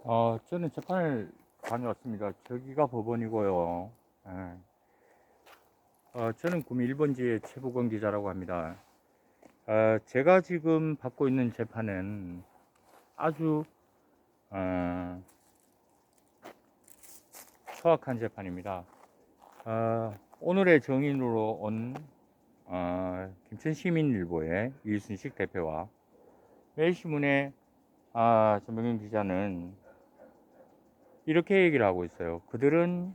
저는 재판을 다녀왔습니다. 저기가 법원이고요. 예. 저는 구미 1번지의 최부건 기자라고 합니다. 제가 지금 받고 있는 재판은 아주 소박한 재판입니다. 오늘의 정인으로 온 김천시민일보의 이순식 대표와 매일신문의 전병현 기자는 이렇게 얘기를 하고 있어요. 그들은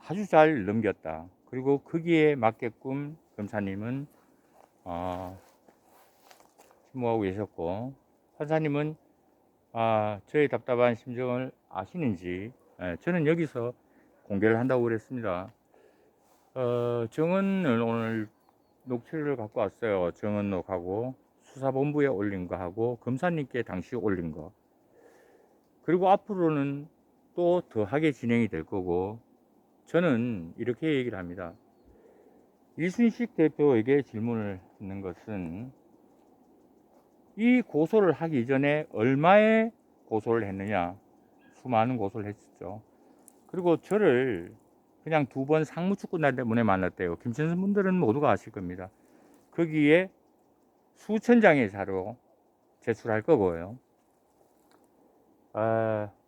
아주 잘 넘겼다. 그리고 거기에 맞게끔 검사님은 침묵하고 계셨고, 판사님은 저의 답답한 심정을 아시는지 저는 여기서 공개를 한다고 그랬습니다. 정언을 오늘 녹취를 갖고 왔어요. 정언록하고 수사본부에 올린 거 하고 검사님께 당시 올린 거, 그리고 앞으로는 또 더하게 진행이 될 거고, 저는 이렇게 얘기를 합니다. 이순식 대표에게 질문을 했는 것은 이 고소를 하기 전에 얼마의 고소를 했느냐. 수많은 고소를 했었죠. 그리고 저를 그냥 2번 상무축구 날 때문에 만났대요. 김천선 분들은 모두가 아실 겁니다. 거기에 수천 장의 자료 제출할 거고요.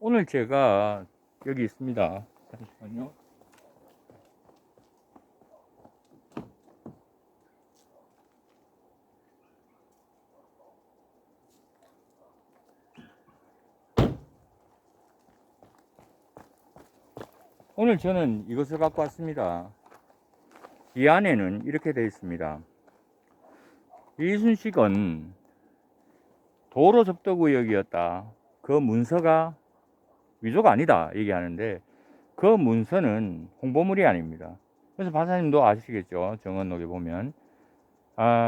오늘 제가 여기 있습니다. 잠시만요. 오늘 저는 이것을 갖고 왔습니다. 이 안에는 이렇게 되어 있습니다. 이순식은 도로 접촉 의혹이었다. 그 문서가 위조가 아니다 얘기하는데, 그 문서는 홍보물이 아닙니다. 그래서 판사님도 아시겠죠. 정언록에 보면.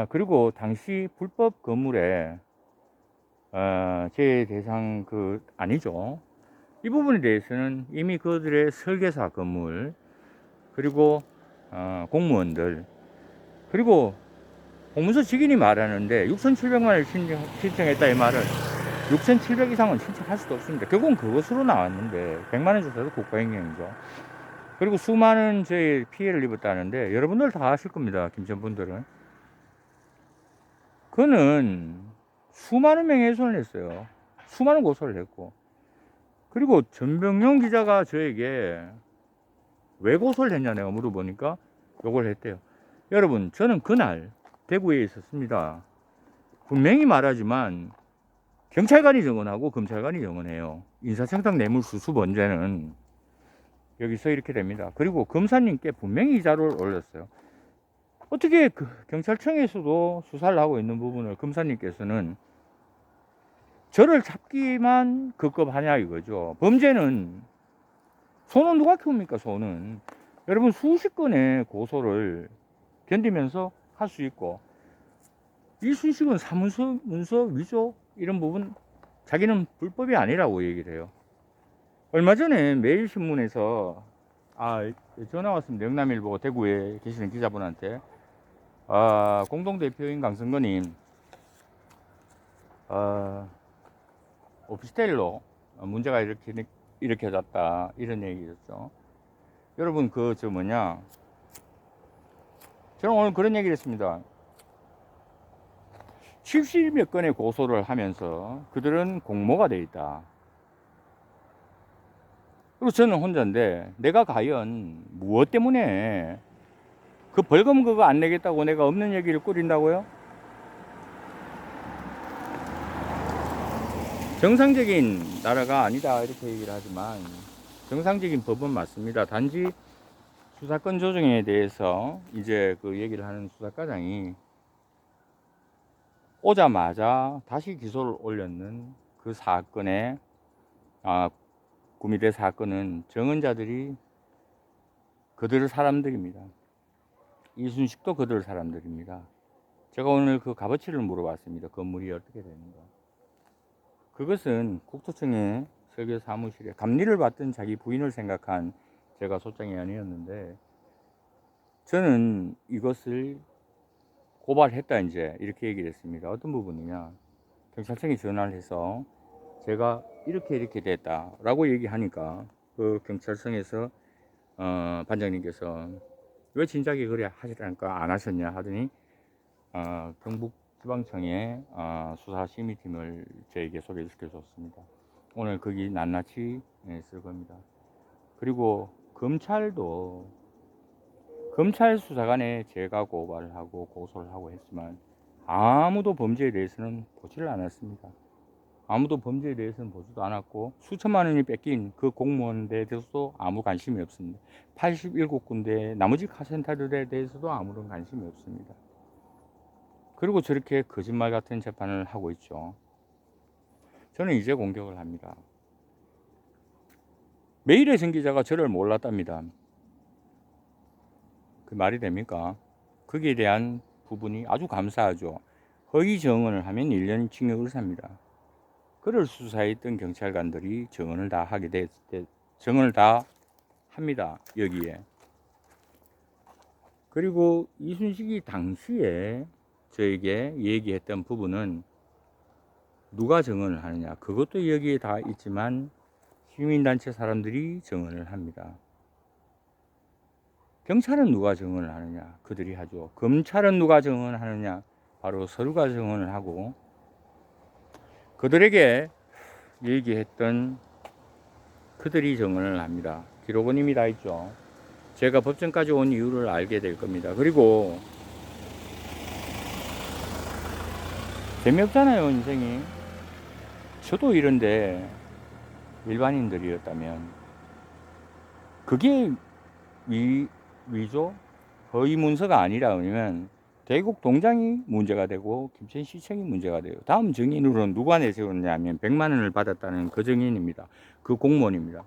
그리고 당시 불법 건물에 제 대상 아니죠. 이 부분에 대해서는 이미 그들의 설계사 건물, 그리고 공무원들, 그리고 공문서 직인이 말하는데 6,700만 원을 신청했다 이 말은 6,700 이상은 신청할 수도 없습니다. 결국은 그것으로 나왔는데 100만 원 조사도 국가행정이죠. 그리고 수많은 저희 피해를 입었다는데 여러분들 다 아실 겁니다. 김천 분들은. 그는 수많은 명예훼손을 했어요. 수많은 고소를 했고, 그리고 전병용 기자가 저에게 왜 고소를 했냐 내가 물어보니까 요걸 했대요. 여러분, 저는 그날 대구에 있었습니다. 분명히 말하지만 경찰관이 정언하고 검찰관이 정언해요. 인사청탁 뇌물수수 범죄는 여기서 이렇게 됩니다. 그리고 검사님께 분명히 이 자료를 올렸어요. 어떻게 경찰청에서도 수사를 하고 있는 부분을 검사님께서는 저를 잡기만 급급하냐 이거죠. 범죄는 손은 누가 키웁니까? 손은 여러분 수십 건의 고소를 견디면서 할 수 있고, 이순식은 사문서 문서 위조 이런 부분 자기는 불법이 아니라고 얘기를 해요. 얼마 전에 매일신문에서 전화 왔습니다. 영남일보 대구에 계시는 기자분한테 공동대표인 강성근님 오피스텔로 문제가 일으켜졌다 이런 얘기였죠. 여러분 저는 오늘 그런 얘기를 했습니다. 70몇 건의 고소를 하면서 그들은 공모가 돼 있다. 그리고 저는 혼자인데 내가 과연 무엇 때문에 그 벌금 그거 안 내겠다고 내가 없는 얘기를 꾸린다고요? 정상적인 나라가 아니다 이렇게 얘기를 하지만 정상적인 법은 맞습니다. 단지 수사권 조정에 대해서 이제 그 얘기를 하는 수사과장이 오자마자 다시 기소를 올렸는 그 사건에 구미대 사건은 정언자들이 그들 사람들입니다. 이순식도 그들 사람들입니다. 제가 오늘 그 값어치를 물어봤습니다. 건물이 어떻게 되는가. 그것은 국토청의 설계 사무실에 감리를 받던 자기 부인을 생각한 제가 소장이 아니었는데, 저는 이것을 고발했다 이제 이렇게 얘기를 했습니다. 어떤 부분이냐, 경찰청에 전화를 해서 제가 이렇게 됐다라고 얘기하니까 그 경찰청에서 반장님께서 왜 진작에 그래 하시라니까 안 하셨냐 하더니 경북지방청의 수사심의팀을 저에게 소개시켜 줬습니다. 오늘 거기 낱낱이 쓸 겁니다. 그리고 검찰 수사관에 제가 고발을 하고 고소를 하고 했지만 아무도 범죄에 대해서는 보지를 않았습니다. 아무도 범죄에 대해서는 보지도 않았고 수천만 원이 뺏긴 그 공무원에 대해서도 아무 관심이 없습니다. 87군데 나머지 카센터들에 대해서도 아무런 관심이 없습니다. 그리고 저렇게 거짓말 같은 재판을 하고 있죠. 저는 이제 공격을 합니다. 매일의 전기자가 저를 몰랐답니다. 그 말이 됩니까? 거기에 대한 부분이 아주 감사하죠. 허위 정언을 하면 1년 징역을 삽니다. 그를 수사했던 경찰관들이 정언을 다 정언을 다 합니다. 여기에. 그리고 이순식이 당시에 저에게 얘기했던 부분은 누가 정언을 하느냐, 그것도 여기에 다 있지만 시민단체 사람들이 정언을 합니다. 경찰은 누가 정언을 하느냐, 그들이 하죠. 검찰은 누가 정언을 하느냐, 바로 서류가 정언을 하고 그들에게 얘기했던 그들이 정언을 합니다. 기록은 이미 다 있죠. 제가 법정까지 온 이유를 알게 될 겁니다. 그리고 재미없잖아요, 인생이. 저도 이런데 일반인들이었다면 그게 위조? 허위 문서가 아니라 그러면 대국 동장이 문제가 되고 김천시청이 문제가 돼요. 다음 증인으로는 누가 내세웠냐면 100만 원을 받았다는 그 증인입니다. 그 공무원입니다.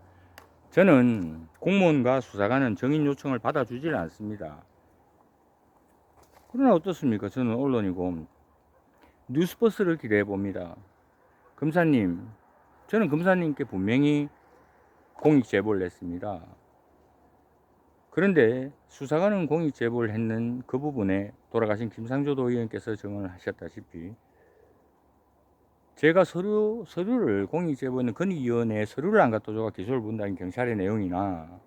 저는 공무원과 수사관은 증인 요청을 받아주질 않습니다. 그러나 어떻습니까? 저는 언론이고 뉴스버스를 기대해 봅니다. 검사님, 저는 검사님께 분명히 공익 제보를 했습니다. 그런데 수사관은 공익 제보를 했는 그 부분에 돌아가신 김상조 도의원께서 증언을 하셨다시피 제가 서류를 공익 제보는 건의위원회에 서류를 안 갖다 줘가 기소를 본다는 경찰의 내용이나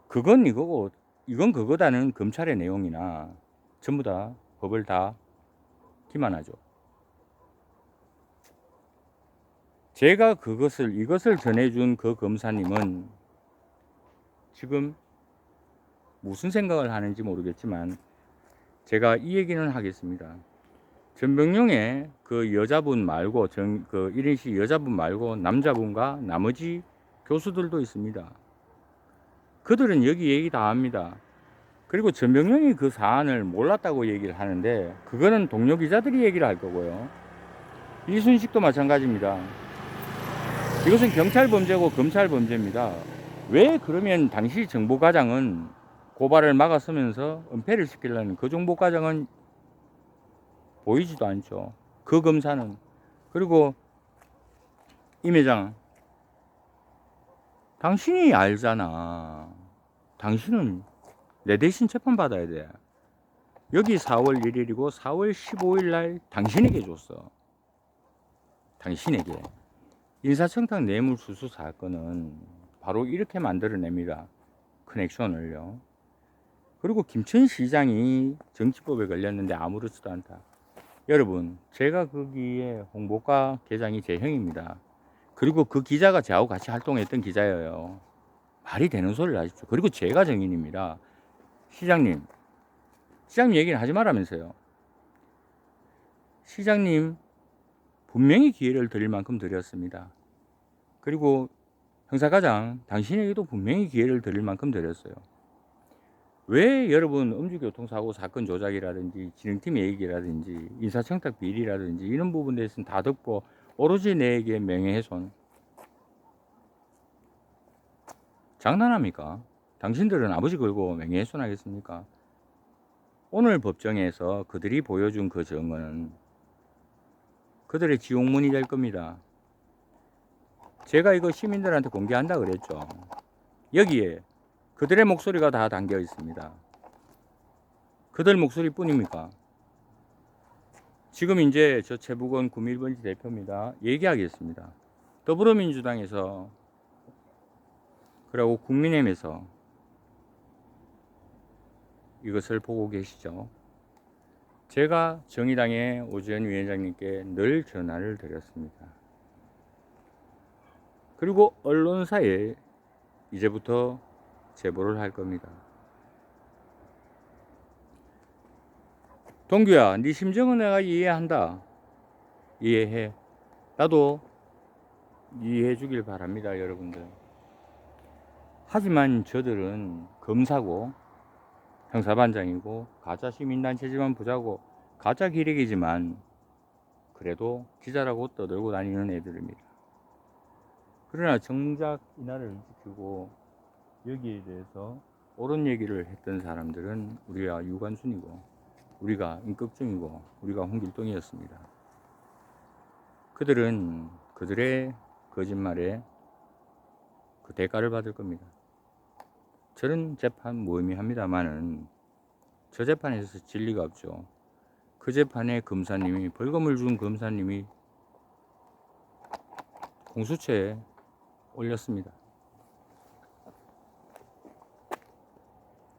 그건 이거고 이건 그거다는 검찰의 내용이나 전부 다 법을 다 기만하죠. 제가 이것을 전해준 그 검사님은 지금 무슨 생각을 하는지 모르겠지만 제가 이 얘기는 하겠습니다. 전병용의 그 여자분 말고 그 1인실 여자분 말고 남자분과 나머지 교수들도 있습니다. 그들은 여기 얘기 다 합니다. 그리고 전병용이 그 사안을 몰랐다고 얘기를 하는데 그거는 동료 기자들이 얘기를 할 거고요. 이순식도 마찬가지입니다. 이것은 경찰 범죄고 검찰 범죄입니다. 왜 그러면 당시 정보과장은 고발을 막았으면서 은폐를 시키려는 그 정보과장은 보이지도 않죠. 그 검사는. 그리고 임 회장, 당신이 알잖아. 당신은 내 대신 재판받아야 돼. 여기 4월 1일이고 4월 15일 날 당신에게 줬어. 당신에게. 인사청탁 뇌물수수 사건은 바로 이렇게 만들어냅니다. 커넥션을요. 그리고 김천시장이 정치법에 걸렸는데 아무렇지도 않다. 여러분, 제가 거기에 홍보과 계장이 제 형입니다. 그리고 그 기자가 저하고 같이 활동했던 기자예요. 말이 되는 소리를 하십시오. 그리고 제가 정인입니다. 시장님 얘기는 하지 말라면서요. 시장님 분명히 기회를 드릴 만큼 드렸습니다. 그리고 형사과장 당신에게도 분명히 기회를 드릴 만큼 드렸어요. 왜 여러분 음주교통사고 사건 조작이라든지 진흥팀 얘기라든지 인사청탁 비리라든지 이런 부분에 대해서는 다 듣고 오로지 내에게 명예훼손 장난합니까? 당신들은 아버지 걸고 명예훼손 하겠습니까? 오늘 법정에서 그들이 보여준 그 증언은 그들의 지옥문이 될 겁니다. 제가 이거 시민들한테 공개한다 그랬죠. 여기에 그들의 목소리가 다 담겨 있습니다. 그들 목소리뿐입니까? 지금 이제 저 최북원 구밀번지 대표입니다. 얘기하겠습니다. 더불어민주당에서 그리고 국민의힘에서 이것을 보고 계시죠. 제가 정의당의 오지은 위원장님께 늘 전화를 드렸습니다. 그리고 언론사에 이제부터 제보를 할 겁니다. 동규야, 네 심정은 내가 이해한다. 이해해. 나도 이해해 주길 바랍니다, 여러분들. 하지만 저들은 검사고 형사반장이고 가짜 시민단체지만 보자고 가짜 기레기지만 그래도 기자라고 떠들고 다니는 애들입니다. 그러나 정작 이 나라를 지키고 여기에 대해서 옳은 얘기를 했던 사람들은 우리가 유관순이고 우리가 임꺽정이고 우리가 홍길동이었습니다. 그들은 그들의 거짓말에 그 대가를 받을 겁니다. 저는 재판 무의미합니다만은 저 재판에서 진리가 없죠. 그 재판에 검사님이 벌금을 준 검사님이 공수처에 올렸습니다.